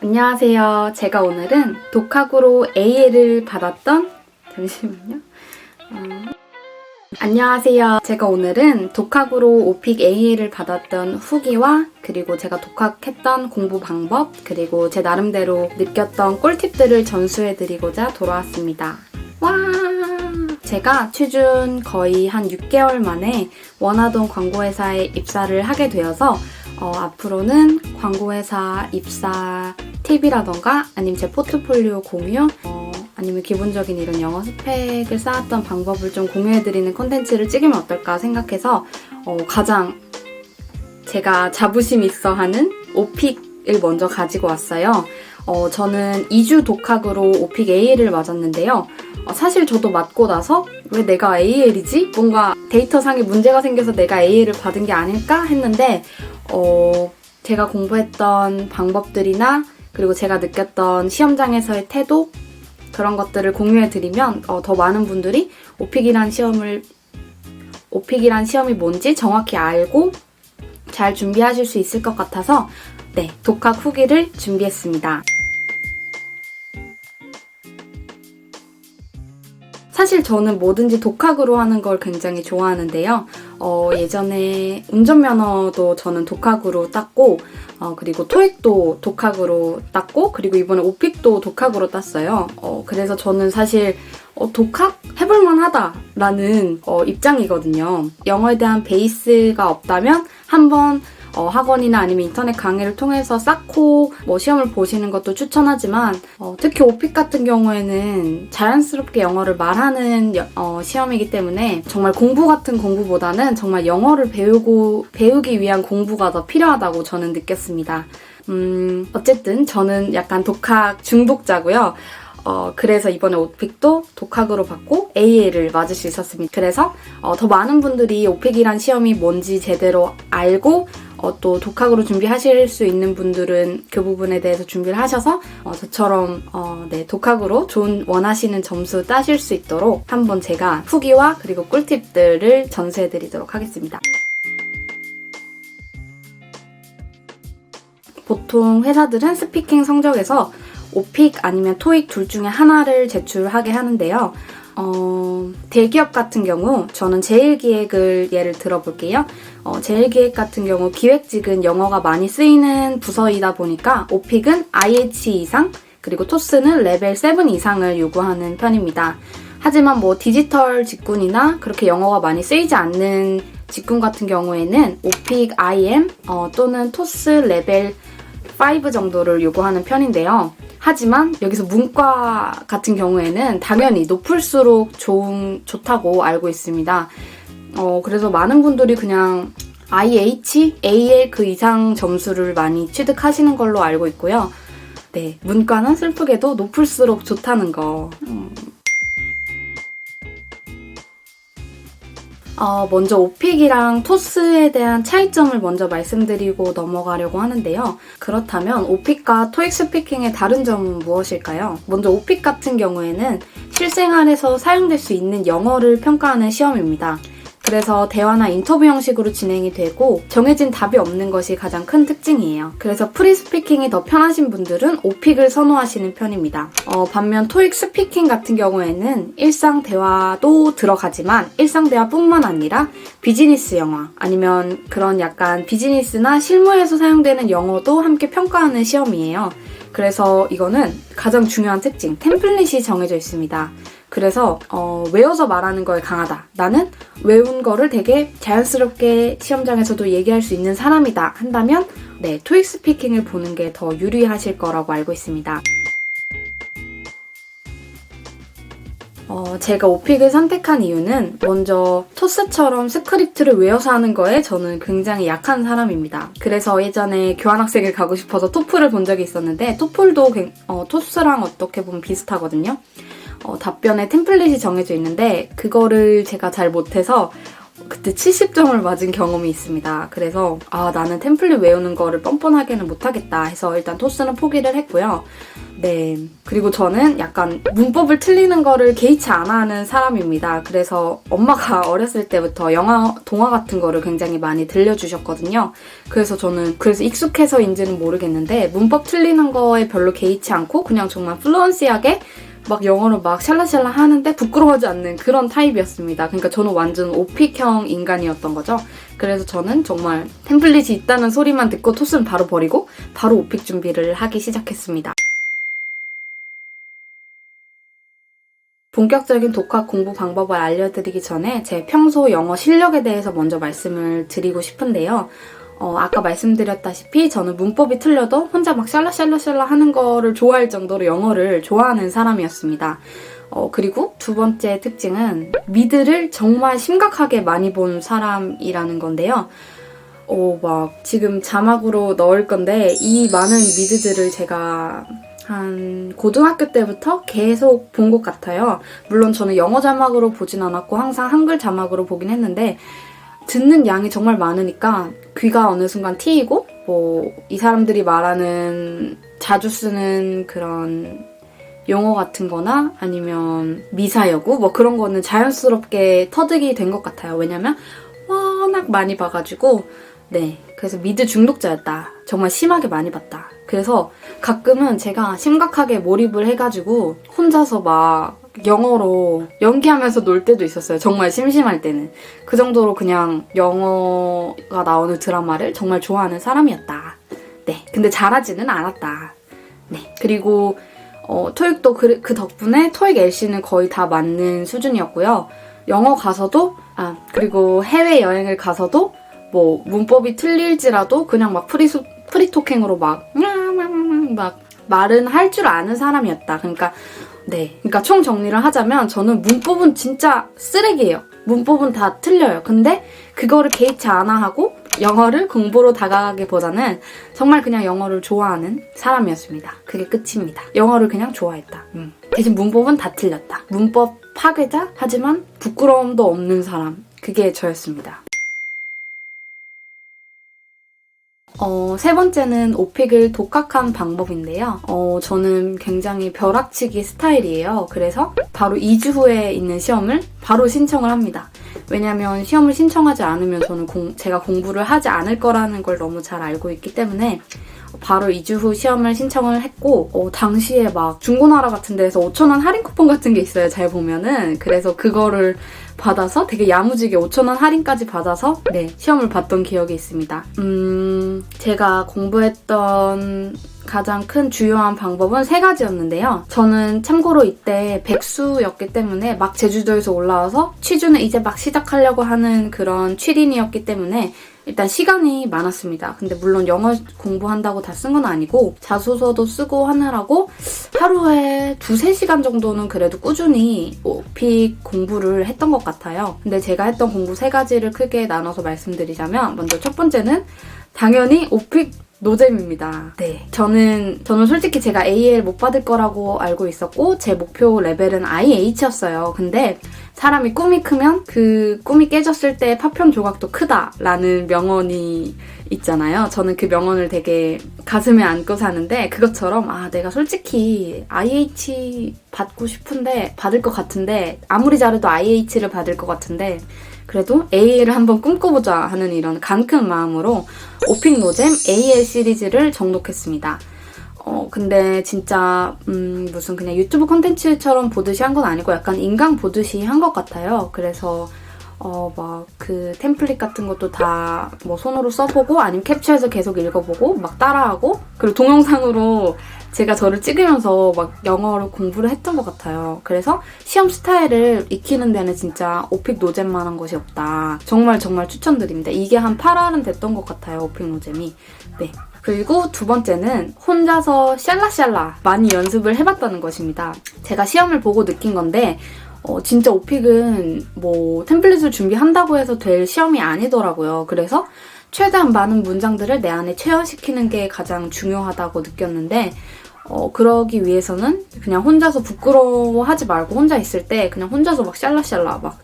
안녕하세요. 제가 오늘은 독학으로 A를 받았던 잠시만요. 안녕하세요. 제가 오늘은 독학으로 오픽 A를 받았던 후기와 그리고 제가 독학했던 공부 방법 그리고 제 나름대로 느꼈던 꿀팁들을 전수해드리고자 돌아왔습니다. 와! 제가 취준 거의 한 6개월 만에 원하던 광고회사에 입사를 하게 되어서 앞으로는 광고회사 입사 팁이라던가 아니면 제 포트폴리오 공유 아니면 기본적인 이런 영어 스펙을 쌓았던 방법을 좀 공유해드리는 콘텐츠를 찍으면 어떨까 생각해서 가장 제가 자부심 있어 하는 오픽을 먼저 가지고 왔어요. 저는 2주 독학으로 오픽 A를 맞았는데요. 사실 저도 맞고 나서 왜 내가 AL이지? 뭔가 데이터상에 문제가 생겨서 내가 AL을 받은 게 아닐까 했는데 제가 공부했던 방법들이나 그리고 제가 느꼈던 시험장에서의 태도 그런 것들을 공유해드리면 더 많은 분들이 오픽이란 시험이 뭔지 정확히 알고 잘 준비하실 수 있을 것 같아서 네, 독학 후기를 준비했습니다. 사실 저는 뭐든지 독학으로 하는 걸 굉장히 좋아하는데요. 예전에 운전면허도 저는 독학으로 땄고 그리고 토익도 독학으로 땄고 그리고 이번에 오픽도 독학으로 땄어요. 그래서 저는 사실 독학? 해볼만 하다라는 입장이거든요. 영어에 대한 베이스가 없다면 한번 학원이나 아니면 인터넷 강의를 통해서 쌓고 시험을 보시는 것도 추천하지만 특히 오픽 같은 경우에는 자연스럽게 영어를 말하는 시험이기 때문에 정말 공부 같은 공부보다는 정말 영어를 배우기 위한 공부가 더 필요하다고 저는 느꼈습니다. 어쨌든 저는 약간 독학 중독자고요. 그래서 이번에 오픽도 독학으로 받고 AL을 맞을 수 있었습니다. 그래서 더 많은 분들이 오픽이란 시험이 뭔지 제대로 알고 또 독학으로 준비하실 수 있는 분들은 그 부분에 대해서 준비를 하셔서 저처럼 네, 독학으로 좋은 원하시는 점수 따실 수 있도록 한번 제가 후기와 그리고 꿀팁들을 전수해드리도록 하겠습니다. 보통 회사들은 스피킹 성적에서 오픽 아니면 토익 둘 중에 하나를 제출하게 하는데요. 대기업 같은 경우 저는 제일기획을 예를 들어볼게요. 제일기획 같은 경우 기획직은 영어가 많이 쓰이는 부서이다 보니까 오픽은 IH 이상 그리고 토스는 레벨 7 이상을 요구하는 편입니다. 하지만 디지털 직군이나 그렇게 영어가 많이 쓰이지 않는 직군 같은 경우에는 오픽 IM 또는 토스 레벨 5 정도를 요구하는 편인데요. 하지만 여기서 문과 같은 경우에는 당연히 높을수록 좋다고 알고 있습니다. 그래서 많은 분들이 그냥 IH, AL 그 이상 점수를 많이 취득하시는 걸로 알고 있고요. 네, 문과는 슬프게도 높을수록 좋다는 거. 먼저 오픽이랑 토스에 대한 차이점을 먼저 말씀드리고 넘어가려고 하는데요. 그렇다면 오픽과 토익 스피킹의 다른 점은 무엇일까요? 먼저 오픽 같은 경우에는 실생활에서 사용될 수 있는 영어를 평가하는 시험입니다. 그래서 대화나 인터뷰 형식으로 진행이 되고 정해진 답이 없는 것이 가장 큰 특징이에요. 그래서 프리 스피킹이 더 편하신 분들은 오픽을 선호하시는 편입니다. 반면 토익 스피킹 같은 경우에는 일상 대화도 들어가지만 일상 대화뿐만 아니라 비즈니스 영어 아니면 그런 약간 비즈니스나 실무에서 사용되는 영어도 함께 평가하는 시험이에요. 그래서 이거는 가장 중요한 특징, 템플릿이 정해져 있습니다. 그래서 외워서 말하는 거에 강하다. 나는 외운 거를 되게 자연스럽게 시험장에서도 얘기할 수 있는 사람이다 한다면 네, 토익 스피킹을 보는 게 더 유리하실 거라고 알고 있습니다. 제가 오픽을 선택한 이유는 먼저 토스처럼 스크립트를 외워서 하는 거에 저는 굉장히 약한 사람입니다. 그래서 예전에 교환학생을 가고 싶어서 토플을 본 적이 있었는데 토플도 토스랑 어떻게 보면 비슷하거든요. 답변에 템플릿이 정해져 있는데 그거를 제가 잘 못해서 그때 70점을 맞은 경험이 있습니다. 그래서 나는 템플릿 외우는 거를 뻔뻔하게는 못하겠다 해서 일단 토스는 포기를 했고요. 네. 그리고 저는 약간 문법을 틀리는 거를 개의치 않아 하는 사람입니다. 그래서 엄마가 어렸을 때부터 영화, 동화 같은 거를 굉장히 많이 들려주셨거든요. 그래서 저는 익숙해서인지는 모르겠는데 문법 틀리는 거에 별로 개의치 않고 그냥 정말 플루언시하게 막 영어로 막 샬라샬라 하는데 부끄러워하지 않는 그런 타입이었습니다. 그러니까 저는 완전 오픽형 인간이었던 거죠. 그래서 저는 정말 템플릿이 있다는 소리만 듣고 토스는 바로 버리고 바로 오픽 준비를 하기 시작했습니다. 본격적인 독학 공부 방법을 알려드리기 전에 제 평소 영어 실력에 대해서 먼저 말씀을 드리고 싶은데요. 아까 말씀드렸다시피 저는 문법이 틀려도 혼자 막 샬라샬라샬라 하는 거를 좋아할 정도로 영어를 좋아하는 사람이었습니다. 그리고 두 번째 특징은 미드를 정말 심각하게 많이 본 사람이라는 건데요. 막 지금 자막으로 넣을 건데 이 많은 미드들을 제가 한 고등학교 때부터 계속 본 것 같아요. 물론 저는 영어 자막으로 보진 않았고 항상 한글 자막으로 보긴 했는데 듣는 양이 정말 많으니까 귀가 어느 순간 트이고 이 사람들이 말하는 자주 쓰는 그런 용어 같은 거나 아니면 미사여구 그런 거는 자연스럽게 터득이 된 것 같아요. 왜냐면 워낙 많이 봐가지고 네, 그래서 미드 중독자였다. 정말 심하게 많이 봤다. 그래서 가끔은 제가 심각하게 몰입을 해가지고 혼자서 막 영어로 연기하면서 놀 때도 있었어요. 정말 심심할 때는. 그 정도로 그냥 영어가 나오는 드라마를 정말 좋아하는 사람이었다. 네, 근데 잘하지는 않았다. 네, 그리고 토익도 그 덕분에 토익 LC는 거의 다 맞는 수준이었고요. 영어 가서도 그리고 해외여행을 가서도 문법이 틀릴지라도 그냥 막 프리토킹으로 막 말은 할 줄 아는 사람이었다. 그러니까 총 정리를 하자면 저는 문법은 진짜 쓰레기예요. 문법은 다 틀려요. 근데 그거를 개의치 않아 하고 영어를 공부로 다가가기보다는 정말 그냥 영어를 좋아하는 사람이었습니다. 그게 끝입니다. 영어를 그냥 좋아했다. 대신 문법은 다 틀렸다. 문법 파괴자? 하지만 부끄러움도 없는 사람. 그게 저였습니다. 세 번째는 오픽을 독학한 방법인데요. 저는 굉장히 벼락치기 스타일이에요. 그래서 바로 2주 후에 있는 시험을 바로 신청을 합니다. 왜냐면 시험을 신청하지 않으면 저는 제가 공부를 하지 않을 거라는 걸 너무 잘 알고 있기 때문에 바로 2주 후 시험을 신청을 했고 당시에 막 중고나라 같은 데에서 5,000원 할인 쿠폰 같은 게 있어요. 잘 보면은. 그래서 그거를 받아서 되게 야무지게 5,000원 할인까지 받아서 시험을 봤던 기억이 있습니다. 제가 공부했던 가장 큰 주요한 방법은 3가지였는데요. 저는 참고로 이때 백수였기 때문에 막 제주도에서 올라와서 취준을 이제 막 시작하려고 하는 그런 취린이었기 때문에 일단 시간이 많았습니다. 근데 물론 영어 공부한다고 다 쓴 건 아니고 자소서도 쓰고 하느라고 하루에 2-3시간 정도는 그래도 꾸준히 오픽 공부를 했던 것 같아요. 근데 제가 했던 공부 3가지를 크게 나눠서 말씀드리자면 먼저 첫 번째는 당연히 오픽 노잼입니다. 네. 저는 솔직히 제가 AL 못 받을 거라고 알고 있었고 제 목표 레벨은 IH였어요. 근데 사람이 꿈이 크면 그 꿈이 깨졌을 때 파편 조각도 크다라는 명언이 있잖아요. 저는 그 명언을 되게 가슴에 안고 사는데 그것처럼 내가 솔직히 IH 받고 싶은데 받을 것 같은데 아무리 잘해도 IH를 받을 것 같은데 그래도 AL을 한번 꿈꿔보자 하는 이런 간큰 마음으로 오픽 노잼 AL 시리즈를 정독했습니다. 근데 진짜 무슨 그냥 유튜브 콘텐츠처럼 보듯이 한 건 아니고 약간 인강 보듯이 한 것 같아요. 그래서 막 그 템플릿 같은 것도 다 손으로 써보고 아니면 캡처해서 계속 읽어보고 막 따라하고 그리고 동영상으로 제가 저를 찍으면서 막 영어를 공부를 했던 것 같아요. 그래서 시험 스타일을 익히는 데는 진짜 오픽 노잼만한 것이 없다. 정말 정말 추천드립니다. 이게 한 8할은 됐던 것 같아요. 오픽 노잼이. 네. 그리고 두 번째는 혼자서 샬라샬라 많이 연습을 해봤다는 것입니다. 제가 시험을 보고 느낀 건데 진짜 오픽은 템플릿을 준비한다고 해서 될 시험이 아니더라고요. 그래서 최대한 많은 문장들을 내 안에 체화시키는 게 가장 중요하다고 느꼈는데 그러기 위해서는 그냥 혼자서 부끄러워하지 말고 혼자 있을 때 그냥 혼자서 막 샬라샬라 막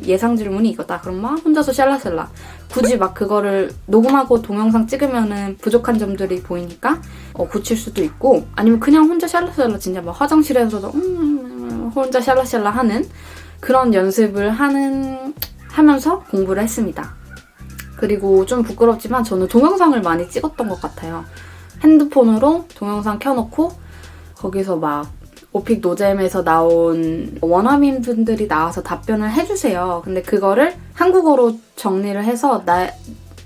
예상 질문이 이거다. 그럼 막 혼자서 샬라샬라. 굳이 막 그거를 녹음하고 동영상 찍으면은 부족한 점들이 보이니까 고칠 수도 있고, 아니면 그냥 혼자 샬라샬라 진짜 막 화장실에서도 혼자 샬라샬라 하는 그런 연습을 하면서 공부를 했습니다. 그리고 좀 부끄럽지만 저는 동영상을 많이 찍었던 것 같아요. 핸드폰으로 동영상 켜놓고 거기서 막 오픽 노잼에서 나온 원어민 분들이 나와서 답변을 해주세요. 근데 그거를 한국어로 정리를 해서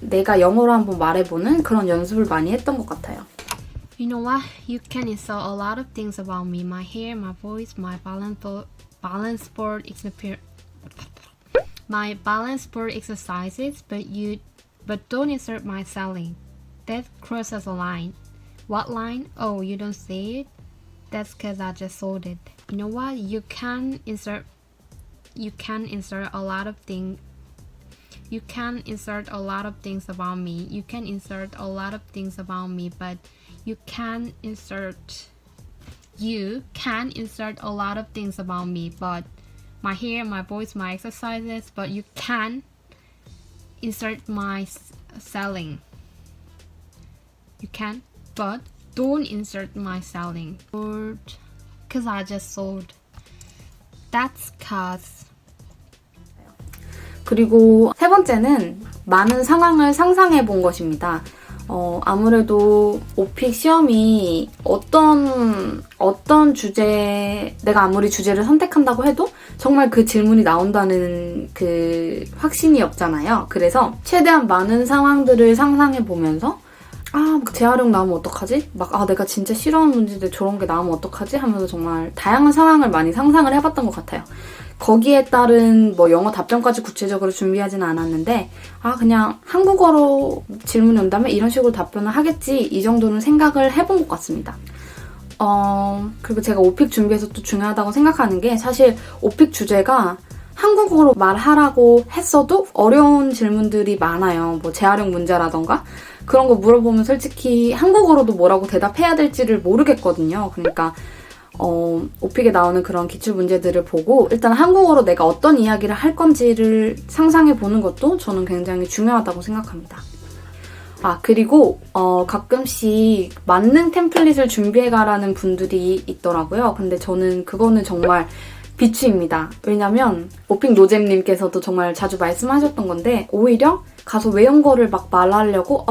내가 영어로 한번 말해보는 그런 연습을 많이 했던 것 같아요. You know what? You can insert a lot of things about me. My hair, my voice, my balance sport exercises, but don't insert my selling. That crosses a line. What line? Oh, you don't see it? That's cause I just sold it. You know what? You can insert a lot of things. You can insert a lot of things about me. You can insert a lot of things about me, but you can insert a lot of things about me, but my hair, my voice, my exercises, but you can insert my selling. You can, but don't insert my selling. Cause I just sold. That's cause. 그리고 세 번째는 많은 상황을 상상해 본 것입니다. 아무래도 오픽 시험이 어떤 주제, 내가 아무리 주제를 선택한다고 해도 정말 그 질문이 나온다는 그 확신이 없잖아요. 그래서 최대한 많은 상황들을 상상해 보면서 재활용 나오면 어떡하지? 내가 진짜 싫어하는 문제인데 저런 게 나오면 어떡하지? 하면서 정말 다양한 상황을 많이 상상을 해봤던 것 같아요. 거기에 따른 영어 답변까지 구체적으로 준비하지는 않았는데 그냥 한국어로 질문이 온다면 이런 식으로 답변을 하겠지, 이 정도는 생각을 해본 것 같습니다. 그리고 제가 오픽 준비해서 또 중요하다고 생각하는 게, 사실 오픽 주제가 한국어로 말하라고 했어도 어려운 질문들이 많아요. 재활용 문제라던가 그런 거 물어보면 솔직히 한국어로도 뭐라고 대답해야 될지를 모르겠거든요. 그러니까 오픽에 나오는 그런 기출 문제들을 보고 일단 한국어로 내가 어떤 이야기를 할 건지를 상상해 보는 것도 저는 굉장히 중요하다고 생각합니다. 그리고 가끔씩 만능 템플릿을 준비해가라는 분들이 있더라고요. 근데 저는 그거는 정말 비추입니다. 왜냐면 오픽 노잼님께서도 정말 자주 말씀하셨던 건데, 오히려 가서 외운 거를 막 말하려고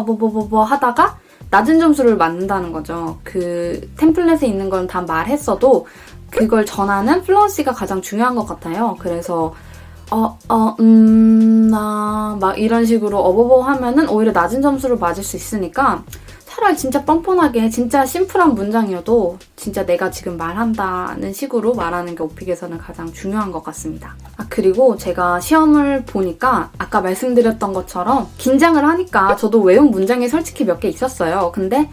하다가 낮은 점수를 맞는다는 거죠. 그 템플릿에 있는 건 다 말했어도 그걸 전하는 플루언시가 가장 중요한 것 같아요. 그래서 막 이런 식으로 하면은 오히려 낮은 점수를 맞을 수 있으니까 차라리 진짜 뻔뻔하게 진짜 심플한 문장이어도 진짜 내가 지금 말한다는 식으로 말하는 게 오픽에서는 가장 중요한 것 같습니다. 그리고 제가 시험을 보니까 아까 말씀드렸던 것처럼 긴장을 하니까 저도 외운 문장이 솔직히 몇 개 있었어요. 근데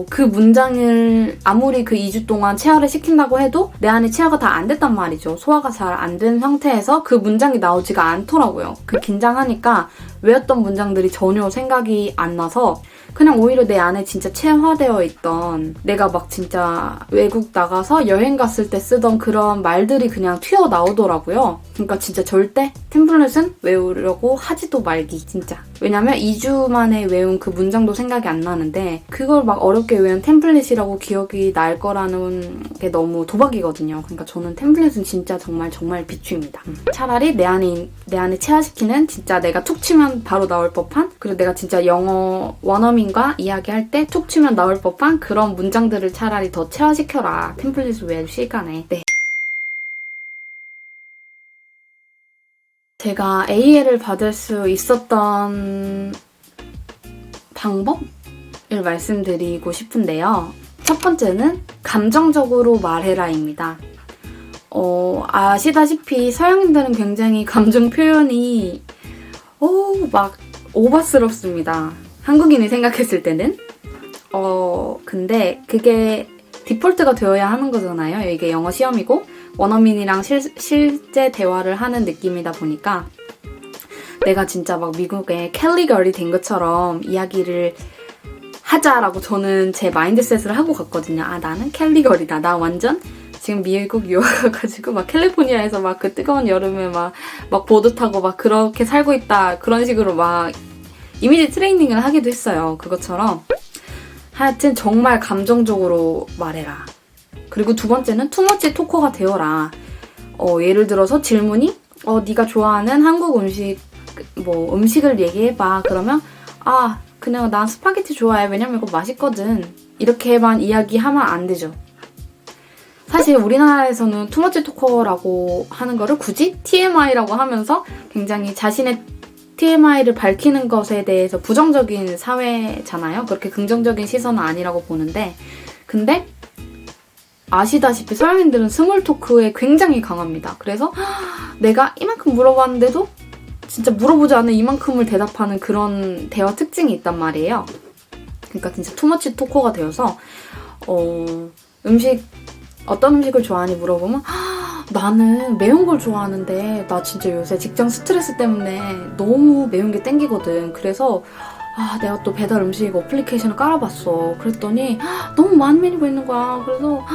그 문장을 아무리 그 2주 동안 체화를 시킨다고 해도 내 안에 체화가 다 안 됐단 말이죠. 소화가 잘 안 된 상태에서 그 문장이 나오지가 않더라고요. 그 긴장하니까 외웠던 문장들이 전혀 생각이 안 나서 그냥 오히려 내 안에 진짜 체화되어 있던, 내가 막 진짜 외국 나가서 여행 갔을 때 쓰던 그런 말들이 그냥 튀어나오더라고요. 그러니까 진짜 절대 템플릿은 외우려고 하지도 말기, 진짜. 왜냐면 2주 만에 외운 그 문장도 생각이 안 나는데 그걸 막 어렵게 외운 템플릿이라고 기억이 날 거라는 게 너무 도박이거든요. 그러니까 저는 템플릿은 진짜 정말 비추입니다. 차라리 내 안에 체화시키는, 진짜 내가 툭 치면 바로 나올 법한, 그리고 내가 진짜 영어 원어민과 이야기할 때 툭 치면 나올 법한 그런 문장들을 차라리 더 체화시켜라, 템플릿을 외울 시간에. 네. 제가 AL을 받을 수 있었던 방법을 말씀드리고 싶은데요. 첫 번째는 감정적으로 말해라입니다. 아시다시피 서양인들은 굉장히 감정 표현이 막 오버스럽습니다. 한국인이 생각했을 때는. 근데 그게 디폴트가 되어야 하는 거잖아요. 이게 영어 시험이고 원어민이랑 실제 대화를 하는 느낌이다 보니까 내가 진짜 막 미국의 캘리 걸이 된 것처럼 이야기를 하자라고 저는 제 마인드셋을 하고 갔거든요. 아, 나는 캘리걸이다. 나 완전 지금 미국 유학 가가지고 막 캘리포니아에서 막 그 뜨거운 여름에 막 보드 타고 막 그렇게 살고 있다. 그런 식으로 막 이미지 트레이닝을 하기도 했어요. 그것처럼 하여튼 정말 감정적으로 말해라. 그리고 두 번째는 투머치 토커가 되어라. 예를 들어서 질문이 네가 좋아하는 한국 음식 음식을 얘기해봐. 그러면 그냥 난 스파게티 좋아해. 왜냐면 이거 맛있거든. 이렇게만 이야기하면 안 되죠. 사실 우리나라에서는 투머치 토커라고 하는 거를 굳이 TMI라고 하면서 굉장히 자신의 TMI를 밝히는 것에 대해서 부정적인 사회잖아요. 그렇게 긍정적인 시선은 아니라고 보는데, 근데 아시다시피 서양인들은 스몰 토크에 굉장히 강합니다. 그래서 내가 이만큼 물어봤는데도 진짜 물어보지 않은 이만큼을 대답하는 그런 대화 특징이 있단 말이에요. 그러니까 진짜 투머치 토커가 되어서 어떤 음식을 좋아하니 물어보면 나는 매운 걸 좋아하는데 나 진짜 요새 직장 스트레스 때문에 너무 매운 게 땡기거든. 그래서 내가 또 배달 음식 어플리케이션을 깔아봤어. 그랬더니 너무 많은 메뉴가 있는 거야. 그래서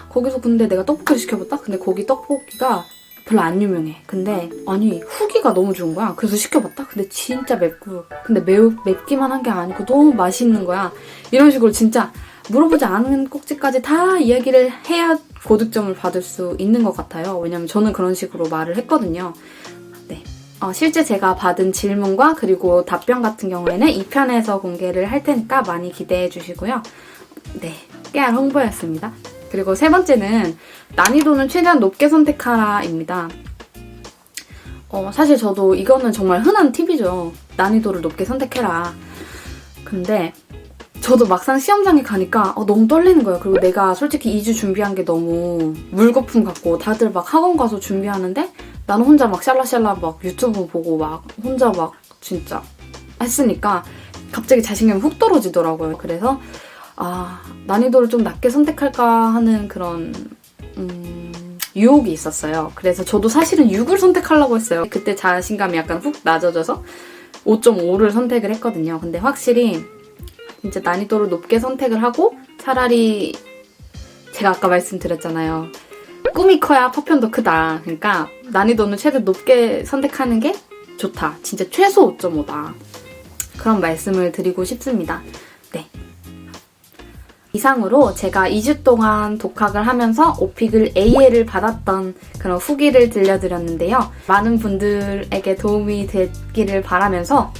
거기서 근데 내가 떡볶이를 시켜봤다? 근데 거기 떡볶이가 별로 안 유명해. 근데 아니 후기가 너무 좋은 거야. 그래서 시켜봤다? 근데 진짜 맵고 근데 맵기만 한 게 아니고 너무 맛있는 거야. 이런 식으로 진짜 물어보지 않은 꼭지까지 다 이야기를 해야 고득점을 받을 수 있는 것 같아요. 왜냐면 저는 그런 식으로 말을 했거든요. 네. 실제 제가 받은 질문과 그리고 답변 같은 경우에는 2편에서 공개를 할 테니까 많이 기대해 주시고요. 네, 깨알 홍보였습니다. 그리고 세 번째는 난이도는 최대한 높게 선택하라입니다. 사실 저도 이거는 정말 흔한 팁이죠. 난이도를 높게 선택해라. 근데 저도 막상 시험장에 가니까 너무 떨리는 거예요. 그리고 내가 솔직히 2주 준비한 게 너무 물거품 같고 다들 막 학원 가서 준비하는데 나는 혼자 막 샬라샬라 막 유튜브 보고 막 혼자 막 진짜 했으니까 갑자기 자신감이 훅 떨어지더라고요. 그래서 난이도를 좀 낮게 선택할까 하는 그런 유혹이 있었어요. 그래서 저도 사실은 6을 선택하려고 했어요. 그때 자신감이 약간 훅 낮아져서 5.5를 선택을 했거든요. 근데 확실히 진짜 난이도를 높게 선택을 하고 차라리 제가 아까 말씀드렸잖아요. 꿈이 커야 파편도 크다. 그러니까 난이도는 최대 높게 선택하는 게 좋다. 진짜 최소 5.5다. 그런 말씀을 드리고 싶습니다. 네. 이상으로 제가 2주 동안 독학을 하면서 오픽을 A를 받았던 그런 후기를 들려드렸는데요. 많은 분들에게 도움이 됐기를 바라면서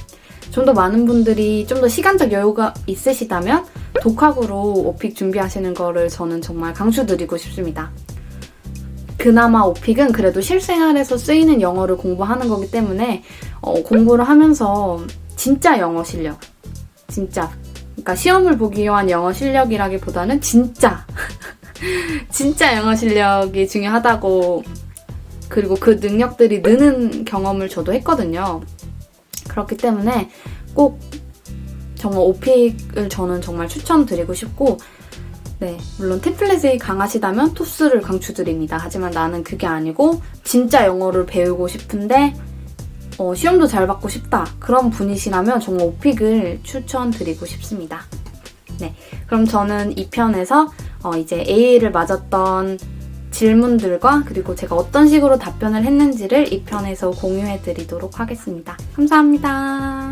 좀 더 많은 분들이 좀 더 시간적 여유가 있으시다면 독학으로 오픽 준비하시는 거를 저는 정말 강추드리고 싶습니다. 그나마 오픽은 그래도 실생활에서 쓰이는 영어를 공부하는 거기 때문에 공부를 하면서 진짜 영어 실력, 진짜 그러니까 시험을 보기 위한 영어 실력이라기보다는 진짜 영어 실력이 중요하다고, 그리고 그 능력들이 느는 경험을 저도 했거든요. 그렇기 때문에 꼭 정말 오픽을 저는 정말 추천드리고 싶고, 네, 물론 태플릿이 강하시다면 토스를 강추드립니다. 하지만 나는 그게 아니고 진짜 영어를 배우고 싶은데 시험도 잘 받고 싶다. 그런 분이시라면 정말 오픽을 추천드리고 싶습니다. 네, 그럼 저는 2편에서 이제 A를 맞았던 질문들과 그리고 제가 어떤 식으로 답변을 했는지를 2편에서 공유해드리도록 하겠습니다. 감사합니다.